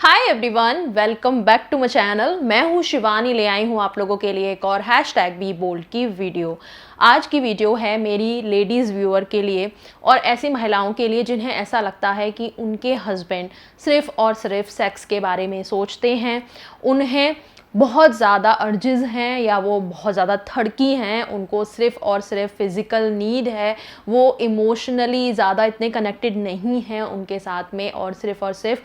Hi everyone, welcome back to my channel. मैं हूँ शिवानी, ले आई हूँ आप लोगों के लिए एक और हैशटैग बी बोल्ड की वीडियो। आज की वीडियो है मेरी लेडीज़ व्यूअर के लिए और ऐसी महिलाओं के लिए जिन्हें ऐसा लगता है कि उनके हस्बैंड सिर्फ और सिर्फ सेक्स के बारे में सोचते हैं, उन्हें बहुत ज़्यादा अर्जेस हैं या वो बहुत ज़्यादा थड़की हैं, उनको सिर्फ और सिर्फ फिज़िकल नीड है, वो इमोशनली ज़्यादा इतने कनेक्टेड नहीं हैं उनके साथ में और सिर्फ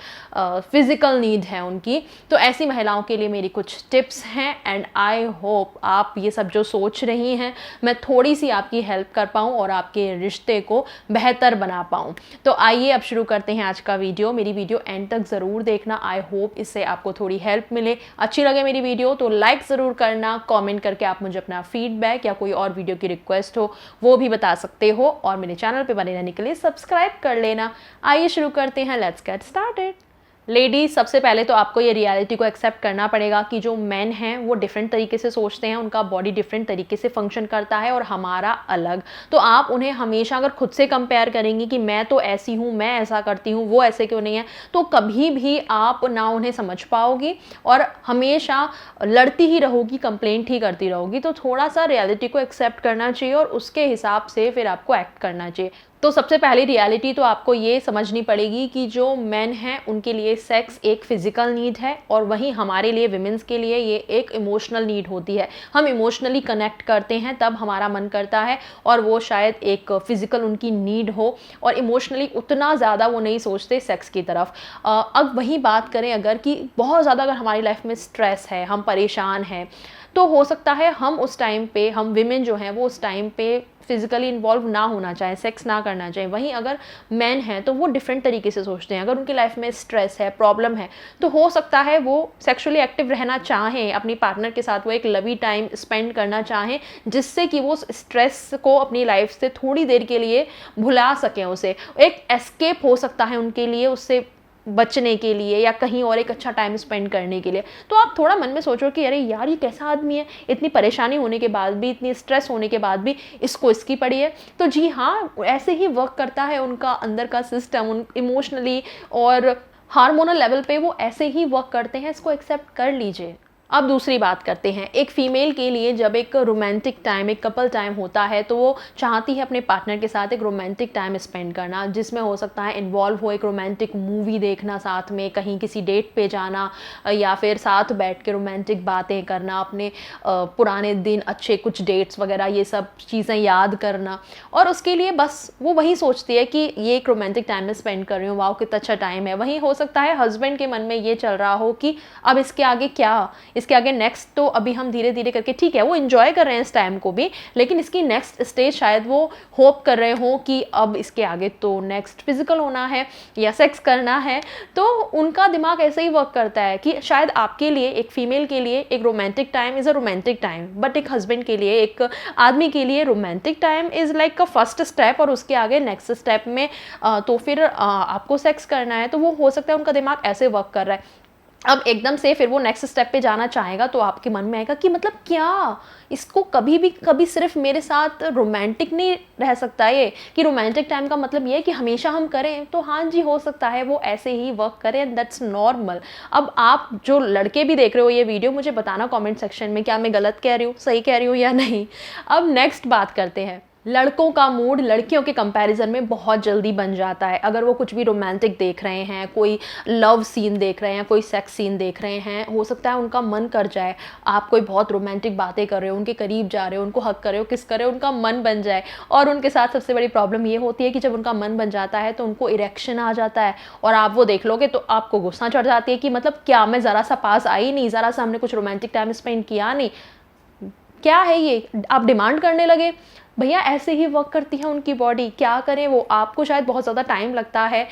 फिज़िकल नीड है उनकी। तो ऐसी महिलाओं के लिए मेरी कुछ टिप्स हैं एंड आई होप आप ये सब जो सोच रही हैं मैं थोड़ी सी आपकी हेल्प कर पाऊँ और आपके रिश्ते को बेहतर बना पाऊँ। तो आइए अब शुरू करते हैं आज का वीडियो। मेरी वीडियो एंड तक ज़रूर देखना, आई होप इससे आपको थोड़ी हेल्प मिले। अच्छी लगे मेरी वीडियो तो लाइक ज़रूर करना, कमेंट करके आप मुझे अपना फीडबैक या कोई और वीडियो की रिक्वेस्ट हो वो भी बता सकते हो और मेरे चैनल पे बने रहने के लिए सब्सक्राइब कर लेना। आइए शुरू करते हैं, लेट्स गेट स्टार्टेड। लेडीज, सबसे पहले तो आपको ये रियलिटी को एक्सेप्ट करना पड़ेगा कि जो मेन हैं वो डिफरेंट तरीके से सोचते हैं, उनका बॉडी डिफरेंट तरीके से फंक्शन करता है और हमारा अलग। तो आप उन्हें हमेशा अगर खुद से कंपेयर करेंगी कि मैं तो ऐसी हूँ, मैं ऐसा करती हूँ, वो ऐसे क्यों नहीं है, तो कभी भी आप ना उन्हें समझ पाओगी और हमेशा लड़ती ही रहोगी, कंप्लेंट ही करती रहोगी। तो थोड़ा सा रियलिटी को एक्सेप्ट करना चाहिए और उसके हिसाब से फिर आपको एक्ट करना चाहिए। तो सबसे पहली रियलिटी तो आपको ये समझनी पड़ेगी कि जो मेन हैं उनके लिए सेक्स एक फिजिकल नीड है और वहीं हमारे लिए विमेंस के लिए ये एक इमोशनल नीड होती है। हम इमोशनली कनेक्ट करते हैं तब हमारा मन करता है और वो शायद एक फिजिकल उनकी नीड हो और इमोशनली उतना ज़्यादा वो नहीं सोचते सेक्स की तरफ। अब वही बात करें अगर कि बहुत ज़्यादा अगर हमारी लाइफ में स्ट्रेस है, हम परेशान हैं, तो हो सकता है हम उस टाइम पे, हम विमेन जो हैं वो उस टाइम पे फिजिकली इन्वॉल्व ना होना चाहें, सेक्स ना करना चाहें। वहीं अगर मैन हैं तो वो डिफरेंट तरीके से सोचते हैं। अगर उनकी लाइफ में स्ट्रेस है, प्रॉब्लम है, तो हो सकता है वो सेक्सुअली एक्टिव रहना चाहें, अपनी पार्टनर के साथ वो एक लवी टाइम स्पेंड करना चाहें जिससे कि वो स्ट्रेस को अपनी लाइफ से थोड़ी देर के लिए भुला सकें, उसे एक एस्केप हो सकता है उनके लिए, उससे बचने के लिए या कहीं और एक अच्छा टाइम स्पेंड करने के लिए। तो आप थोड़ा मन में सोचो कि अरे यार, ये कैसा आदमी है, इतनी परेशानी होने के बाद भी, इतनी स्ट्रेस होने के बाद भी इसकी पड़ी है। तो जी हाँ, ऐसे ही वर्क करता है उनका अंदर का सिस्टम, उन इमोशनली और हार्मोनल लेवल पे वो ऐसे ही वर्क करते हैं। इसको एक्सेप्ट कर लीजिए। अब दूसरी बात करते हैं। एक फ़ीमेल के लिए जब एक रोमांटिक टाइम, एक कपल टाइम होता है तो वो चाहती है अपने पार्टनर के साथ एक रोमांटिक टाइम स्पेंड करना, जिसमें हो सकता है इन्वॉल्व हो एक रोमांटिक मूवी देखना, साथ में कहीं किसी डेट पे जाना या फिर साथ बैठ के रोमांटिक बातें करना, अपने पुराने दिन, अच्छे कुछ डेट्स वगैरह, ये सब चीज़ें याद करना। और उसके लिए बस वो वही सोचती है कि ये एक रोमांटिक टाइम में स्पेंड कर रही हूँ, वाह कितना अच्छा टाइम है। वहीं हो सकता है हस्बैंड के मन में ये चल रहा हो कि अब इसके आगे क्या, इसके आगे नेक्स्ट तो अभी हम धीरे धीरे करके, ठीक है वो एंजॉय कर रहे हैं इस टाइम को भी, लेकिन इसकी नेक्स्ट स्टेज शायद वो होप कर रहे हो कि अब इसके आगे तो नेक्स्ट फिजिकल होना है या सेक्स करना है। तो उनका दिमाग ऐसे ही वर्क करता है कि शायद आपके लिए, एक फीमेल के लिए एक romantic time is a romantic time, but एक हस्बैंड के लिए, एक आदमी के लिए romantic time is like a first step और उसके आगे नेक्स्ट स्टेप में तो फिर आपको सेक्स करना है। तो वो हो सकता है उनका दिमाग ऐसे वर्क कर रहा है। अब एकदम से फिर वो नेक्स्ट स्टेप पे जाना चाहेगा तो आपके मन में आएगा कि मतलब क्या, इसको कभी भी कभी सिर्फ मेरे साथ रोमांटिक नहीं रह सकता, ये कि रोमांटिक टाइम का मतलब ये है कि हमेशा हम करें। तो हाँ जी, हो सकता है वो ऐसे ही वर्क करें एंड दैट्स नॉर्मल। अब आप जो लड़के भी देख रहे हो ये वीडियो, मुझे बताना कमेंट सेक्शन में क्या मैं गलत कह रही हूँ, सही कह रही हूँ या नहीं। अब नेक्स्ट बात करते हैं। लड़कों का मूड लड़कियों के कंपैरिजन में बहुत जल्दी बन जाता है। अगर वो कुछ भी रोमांटिक देख रहे हैं, कोई लव सीन देख रहे हैं, कोई सेक्स सीन देख रहे हैं, हो सकता है उनका मन कर जाए, आप कोई बहुत रोमांटिक बातें कर रहे हो, उनके करीब जा रहे हो, उनको हक कर रहे हो, किस कर रहे हो, उनका मन बन जाए। और उनके साथ सबसे बड़ी प्रॉब्लम ये होती है कि जब उनका मन बन जाता है तो उनको इरेक्शन आ जाता है और आप वो देख लोगे तो आपको गुस्सा चढ़ जाती है कि मतलब क्या मैं ज़रा सा पास आई नहीं, ज़रा सा हमने कुछ रोमांटिक टाइम स्पेंड किया नहीं, क्या है ये, आप डिमांड करने लगे। भैया ऐसे ही वर्क करती है उनकी बॉडी, क्या करें वो। आपको शायद बहुत ज़्यादा टाइम लगता है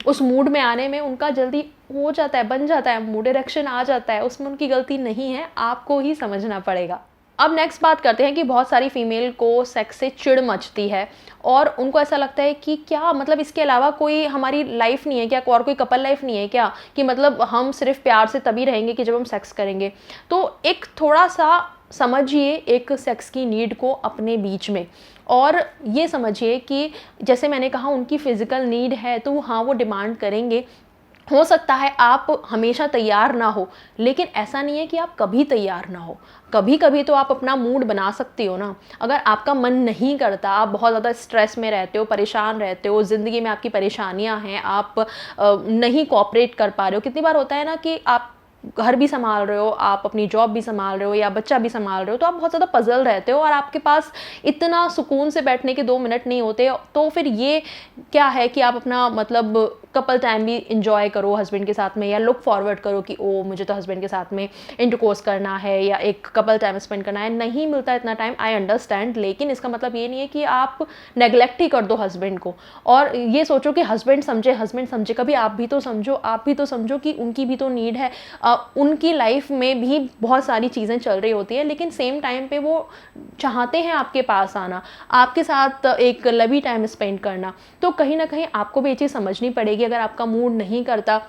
उस मूड में आने में, उनका जल्दी हो जाता है, बन जाता है, मूड इरेक्शन आ जाता है, उसमें उनकी गलती नहीं है, आपको ही समझना पड़ेगा। अब नेक्स्ट बात करते हैं कि बहुत सारी फीमेल को सेक्स से चिढ़ मचती है और उनको ऐसा लगता है कि क्या मतलब इसके अलावा कोई हमारी लाइफ नहीं है क्या, और कोई कपल लाइफ नहीं है क्या, कि मतलब हम सिर्फ प्यार से तभी रहेंगे कि जब हम सेक्स करेंगे। तो एक थोड़ा सा समझिए एक सेक्स की नीड को अपने बीच में, और ये समझिए कि जैसे मैंने कहा उनकी फिज़िकल नीड है तो हाँ वो डिमांड करेंगे, हो सकता है आप हमेशा तैयार ना हो, लेकिन ऐसा नहीं है कि आप कभी तैयार ना हो। कभी कभी तो आप अपना मूड बना सकती हो ना। अगर आपका मन नहीं करता, आप बहुत ज़्यादा स्ट्रेस में रहते हो, परेशान रहते हो, ज़िंदगी में आपकी परेशानियां हैं, आप नहीं कोऑपरेट कर पा रहे हो। कितनी बार होता है ना कि आप घर भी संभाल रहे हो, आप अपनी जॉब भी संभाल रहे हो या बच्चा भी संभाल रहे हो, तो आप बहुत ज़्यादा पजल रहते हो और आपके पास इतना सुकून से बैठने के 2 मिनट नहीं होते। तो फिर ये क्या है कि आप अपना मतलब कपल टाइम भी इंजॉय करो हस्बैंड के साथ में, या लुक फॉरवर्ड करो कि ओ मुझे तो हस्बैंड के साथ में इंटरकोर्स करना है या एक कपल टाइम स्पेंड करना है। नहीं मिलता इतना टाइम, आई अंडरस्टैंड, लेकिन इसका मतलब ये नहीं है कि आप नेग्लेक्ट ही कर दो हस्बैंड को और ये सोचो कि हस्बैंड समझे। कभी आप भी तो समझो कि उनकी भी तो नीड है। उनकी लाइफ में भी बहुत सारी चीज़ें चल रही होती है, लेकिन सेम टाइम पे वो चाहते हैं आपके पास आना, आपके साथ एक लवी टाइम स्पेंड करना। तो कहीं ना कहीं आपको भी ये चीज़ समझनी पड़ेगी। अगर आपका मूड नहीं करता,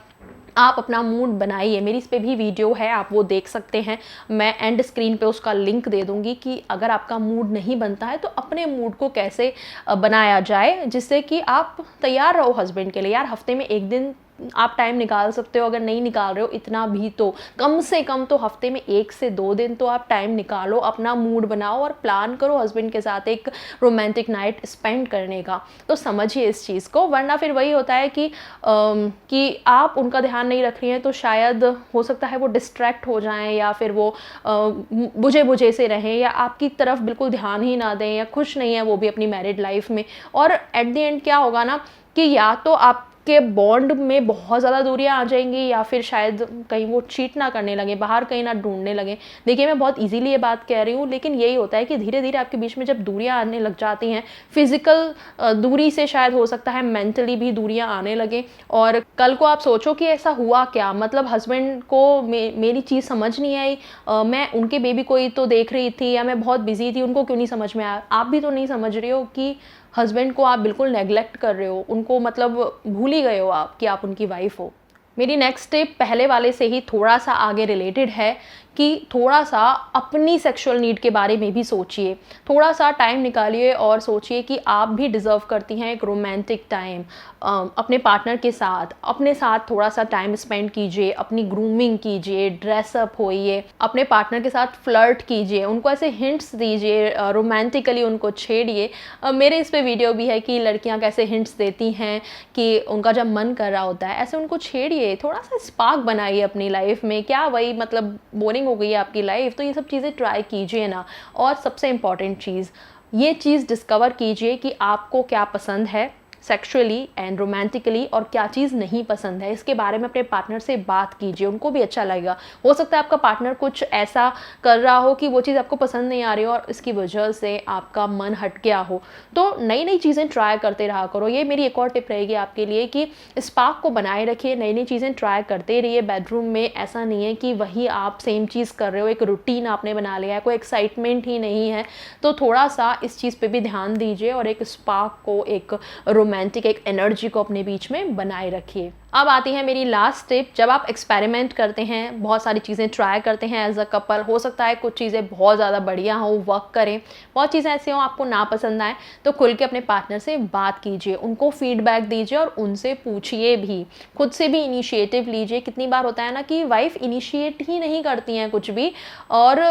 आप अपना मूड बनाइए। मेरी इस पे भी वीडियो है, आप वो देख सकते हैं। मैं एंड स्क्रीन पे उसका लिंक दे दूंगी कि अगर आपका मूड नहीं बनता है तो अपने मूड को कैसे बनाया जाए, जिससे कि आप तैयार रहो हस्बैंड के लिए। यार हफ्ते में एक दिन आप टाइम निकाल सकते हो, अगर नहीं निकाल रहे हो इतना भी तो कम से कम तो हफ्ते में 1 से 2 दिन तो आप टाइम निकालो, अपना मूड बनाओ और प्लान करो हस्बैंड के साथ एक रोमांटिक नाइट स्पेंड करने का। तो समझिए इस चीज़ को, वरना फिर वही होता है कि आप उनका ध्यान नहीं रख रही हैं तो शायद हो सकता है वो डिस्ट्रैक्ट हो जाएं, या फिर वो बुझे बुझे से रहें, या आपकी तरफ बिल्कुल ध्यान ही ना दें, या खुश नहीं है वो भी अपनी मैरिड लाइफ में। और एट द एंड क्या होगा ना कि या तो आप के बॉन्ड में बहुत ज़्यादा दूरियां आ जाएंगी, या फिर शायद कहीं वो चीट ना करने लगे, बाहर कहीं ना ढूंढने लगे। देखिए मैं बहुत इजीली ये बात कह रही हूँ, लेकिन यही होता है कि धीरे धीरे आपके बीच में जब दूरियां आने लग जाती हैं, फिजिकल दूरी से शायद हो सकता है मेंटली भी दूरियां आने लगे। और कल को आप सोचो कि ऐसा हुआ क्या, मतलब हस्बैंड को मेरी चीज़ समझ नहीं आई, मैं उनके बेबी को ही तो देख रही थी, या मैं बहुत बिजी थी, उनको क्यों नहीं समझ में आया। आप भी तो नहीं समझ रहे हो कि हस्बैंड को आप बिल्कुल नेग्लेक्ट कर रहे हो, उनको मतलब भूल ही गए हो आप कि आप उनकी वाइफ हो। मेरी नेक्स्ट टिप पहले वाले से ही थोड़ा सा आगे रिलेटेड है कि थोड़ा सा अपनी सेक्सुअल नीड के बारे में भी सोचिए। थोड़ा सा टाइम निकालिए और सोचिए कि आप भी डिज़र्व करती हैं एक रोमांटिक टाइम अपने पार्टनर के साथ। अपने साथ थोड़ा सा टाइम स्पेंड कीजिए, अपनी ग्रूमिंग कीजिए, ड्रेसअप होइए, अपने पार्टनर के साथ फ्लर्ट कीजिए, उनको ऐसे हिंट्स दीजिए, रोमांटिकली उनको छेड़िए। मेरे इस पे वीडियो भी है कि लड़कियां कैसे हिंट्स देती हैं कि उनका जब मन कर रहा होता है, ऐसे उनको छेड़िए, थोड़ा सा स्पार्क बनाइए अपनी लाइफ में। क्या वही मतलब बोरिंग हो गई है आपकी लाइफ, तो ये सब चीज़ें ट्राई कीजिए ना। और सबसे इम्पॉर्टेंट चीज़, ये चीज़ डिस्कवर कीजिए कि आपको क्या पसंद है सेक्सुअली एंड रोमांटिकली, और क्या चीज़ नहीं पसंद है। इसके बारे में अपने पार्टनर से बात कीजिए, उनको भी अच्छा लगेगा। हो सकता है आपका पार्टनर कुछ ऐसा कर रहा हो कि वो चीज़ आपको पसंद नहीं आ रही हो और इसकी वजह से आपका मन हट गया हो। तो नई नई चीज़ें ट्राई करते रहा करो। ये मेरी एक और टिप रहेगी आपके लिए कि स्पार्क को बनाए रखिए, नई नई चीज़ें ट्राई करते रहिए बेडरूम में। ऐसा नहीं है कि वही आप सेम चीज़ कर रहे हो, एक रूटीन आपने बना लिया है, कोई एक्साइटमेंट ही नहीं है। तो थोड़ा सा इस चीज़ पे भी ध्यान दीजिए और एक स्पार्क को, एक रोमांटिक एक एनर्जी को अपने बीच में बनाए रखिए। अब आती है मेरी लास्ट टिप। जब आप एक्सपेरिमेंट करते हैं, बहुत सारी चीज़ें ट्राई करते हैं एज अ कपल, हो सकता है कुछ चीज़ें बहुत ज़्यादा बढ़िया हो, वर्क करें, बहुत चीज़ें ऐसी हों आपको ना पसंद आए, तो खुल के अपने पार्टनर से बात कीजिए, उनको फीडबैक दीजिए और उनसे पूछिए भी, खुद से भी इनिशिएटिव लीजिए। कितनी बार होता है ना कि वाइफ इनिशिएट ही नहीं करती हैं कुछ भी, और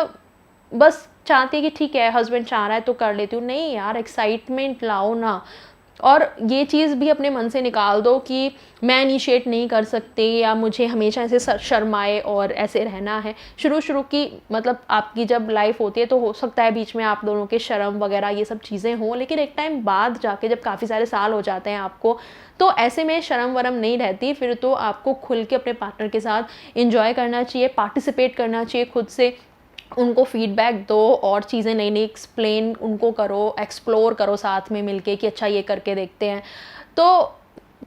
बस चाहती है कि ठीक है हस्बैंड चाह रहा है तो कर लेती हूँ। नहीं यार, एक्साइटमेंट लाओ ना। और ये चीज़ भी अपने मन से निकाल दो कि मैं इनिशिएट नहीं कर सकती, या मुझे हमेशा ऐसे शर्माए और ऐसे रहना है। शुरू की मतलब आपकी जब लाइफ होती है तो हो सकता है बीच में आप दोनों के शर्म वगैरह ये सब चीज़ें हों, लेकिन एक टाइम बाद जाके जब काफ़ी सारे साल हो जाते हैं आपको, तो ऐसे में शर्म वरम नहीं रहती। फिर तो आपको खुल के अपने पार्टनर के साथ इंजॉय करना चाहिए, पार्टिसिपेट करना चाहिए खुद से, उनको फीडबैक दो और चीज़ें नई नई एक्सप्लेन उनको करो, एक्सप्लोर करो साथ में मिलके कि अच्छा ये करके देखते हैं। तो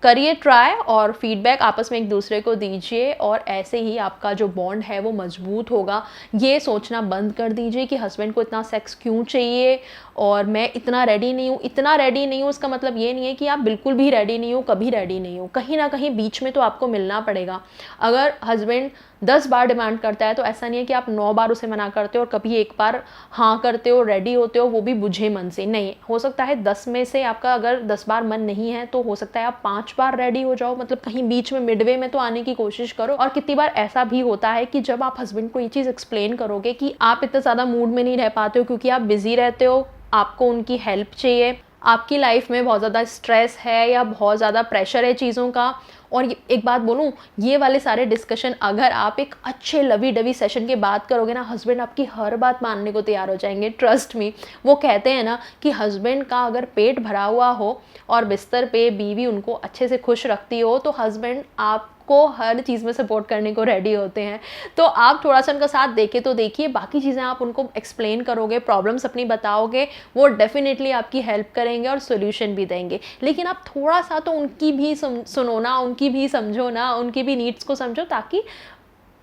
करिए ट्राई और फीडबैक आपस में एक दूसरे को दीजिए, और ऐसे ही आपका जो बॉन्ड है वो मजबूत होगा। ये सोचना बंद कर दीजिए कि हस्बैंड को इतना सेक्स क्यों चाहिए और मैं इतना रेडी नहीं हूँ। इतना रेडी नहीं हूँ इसका मतलब ये नहीं है कि आप बिल्कुल भी रेडी नहीं हो, कभी रेडी नहीं हो। कहीं ना कहीं बीच में तो आपको मिलना पड़ेगा। अगर हस्बैंड 10 बार डिमांड करता है तो ऐसा नहीं है कि आप 9 बार उसे मना करते हो और कभी एक बार हाँ करते हो, रेडी होते हो, वो भी बुझे मन से। नहीं, हो सकता है 10 में से आपका अगर 10 बार मन नहीं है तो हो सकता है आप 5 5 बार रेडी हो जाओ, मतलब कहीं बीच में मिडवे में तो आने की कोशिश करो। और कितनी बार ऐसा भी होता है कि जब आप हस्बैंड को ये चीज़ एक्सप्लेन करोगे कि आप इतना ज़्यादा मूड में नहीं रह पाते हो क्योंकि आप बिजी रहते हो, आपको उनकी हेल्प चाहिए, आपकी लाइफ में बहुत ज़्यादा स्ट्रेस है या बहुत ज़्यादा प्रेशर है चीज़ों का। और एक बात बोलूँ, ये वाले सारे डिस्कशन अगर आप एक अच्छे लवी डवी सेशन के बाद करोगे ना, हस्बैंड आपकी हर बात मानने को तैयार हो जाएंगे, ट्रस्ट मी। वो कहते हैं ना कि हस्बैंड का अगर पेट भरा हुआ हो और बिस्तर पे बीवी उनको अच्छे से खुश रखती हो तो हस्बैंड आपको हर चीज़ में सपोर्ट करने को रेडी होते हैं। तो आप थोड़ा सा उनका साथ देके तो देखिए, बाकी चीज़ें आप उनको एक्सप्लेन करोगे, प्रॉब्लम्स अपनी बताओगे, वो डेफिनेटली आपकी हेल्प करेंगे और सोल्यूशन भी देंगे। लेकिन आप थोड़ा सा तो उनकी भी सुनो ना, उनकी भी समझो ना, उनकी भी नीड्स को समझो, ताकि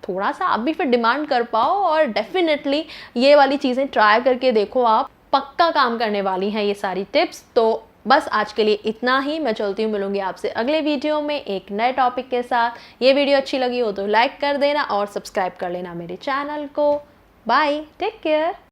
थोड़ा सा आप भी फिर डिमांड कर पाओ। और डेफिनेटली ये वाली चीज़ें ट्राई करके देखो, आप पक्का काम करने वाली हैं ये सारी टिप्स। तो बस आज के लिए इतना ही, मैं चलती हूँ, मिलूंगी आपसे अगले वीडियो में एक नए टॉपिक के साथ। ये वीडियो अच्छी लगी हो तो लाइक कर देना और सब्सक्राइब कर लेना मेरे चैनल को। Bye, take care.